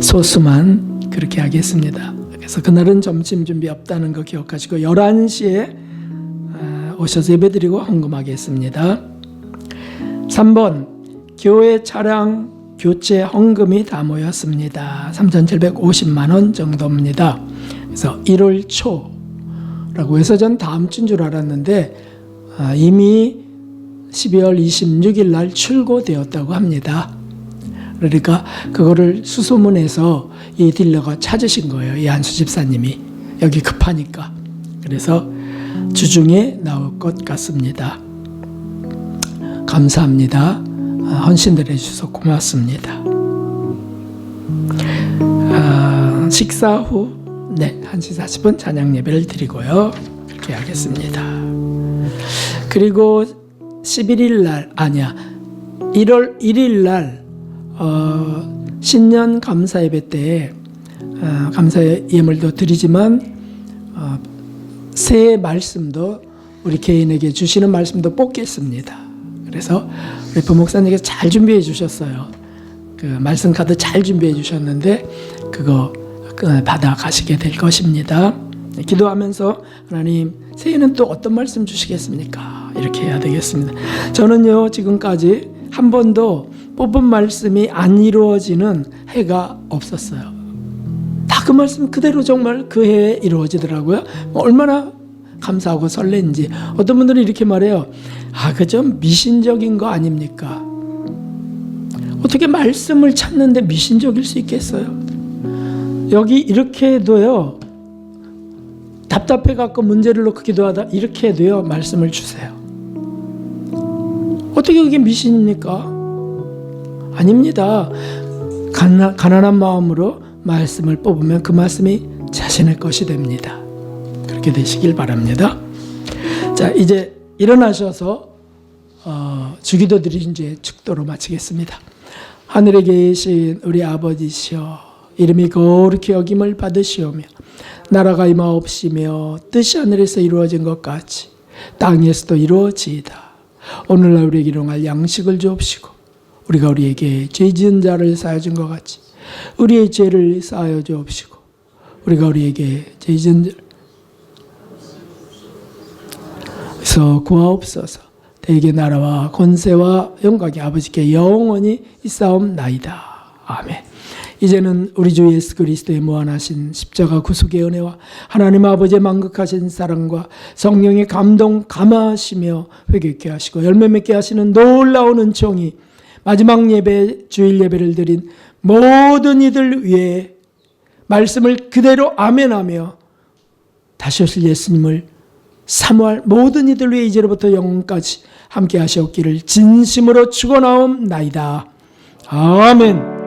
소수만 그렇게 하겠습니다. 그래서 그날은 점심 준비 없다는 거 기억하시고 11시에 오셔서 예배드리고 헌금하겠습니다. 3번 교회 차량 교체 헌금이 다 모였습니다. 3,750만 원 정도입니다. 그래서 1월 초라고 해서 전 다음 주인 줄 알았는데 이미 12월 26일 날 출고되었다고 합니다. 그러니까 그거를 수소문해서 이 딜러가 찾으신 거예요. 이 한수 집사님이 여기 급하니까. 그래서 주중에 나올 것 같습니다. 감사합니다. 헌신들 해주셔서 고맙습니다. 식사 후 1시 40분 찬양 예배를 드리고요. 그렇게 하겠습니다. 그리고 11일 날 1월 1일 날 신년 감사 예배 때 감사의 예물도 드리지만 새해 말씀도 우리 개인에게 주시는 말씀도 뽑겠습니다. 그래서 우리 부목사님께서 잘 준비해 주셨어요. 그 말씀 카드 잘 준비해 주셨는데 그거 받아 가시게 될 것입니다. 기도하면서 하나님 새해는 또 어떤 말씀 주시겠습니까? 이렇게 해야 되겠습니다. 저는요 지금까지 한 번도 뽑은 말씀이 안 이루어지는 해가 없었어요. 다 그 말씀 그대로 정말 그 해에 이루어지더라고요. 얼마나 감사하고 설렌지. 어떤 분들은 이렇게 말해요. 그 좀 미신적인 거 아닙니까? 어떻게 말씀을 찾는데 미신적일 수 있겠어요? 여기 이렇게 해도요. 답답해갖고 문제를 놓고 기도하다 이렇게 해도요. 말씀을 주세요. 어떻게 그게 미신입니까? 아닙니다. 가난한 마음으로 말씀을 뽑으면 그 말씀이 자신의 것이 됩니다. 그렇게 되시길 바랍니다. 자, 이제 일어나셔서 주기도 드린 이제 축도로 마치겠습니다. 하늘에 계신 우리 아버지시여, 이름이 거룩히 여김을 받으시오며 나라가 임하옵시며 뜻이 하늘에서 이루어진 것 같이 땅에서도 이루어지이다. 오늘날 우리에게 일용할 양식을 주옵시고 우리가 우리에게 죄 지은 자를 사하여 준 것 같이 우리의 죄를 사하여 주옵시고 우리가 우리에게 죄 지은 자를 그래서 구하옵소서. 대개 나라와 권세와 영광이 아버지께 영원히 있사옵나이다. 아멘. 이제는 우리 주 예수 그리스도의 무한하신 십자가 구속의 은혜와 하나님 아버지의 만극하신 사랑과 성령의 감동 감화하시며 회개케 하시고 열매 맺게 하시는 놀라운 은총이 마지막 예배 주일 예배를 드린 모든 이들 위해 말씀을 그대로 아멘하며 다시 오실 예수님을 사모할 모든 이들 위해 이제로부터 영원까지 함께 하시옵기를 진심으로 축원하옵나이다. 아멘.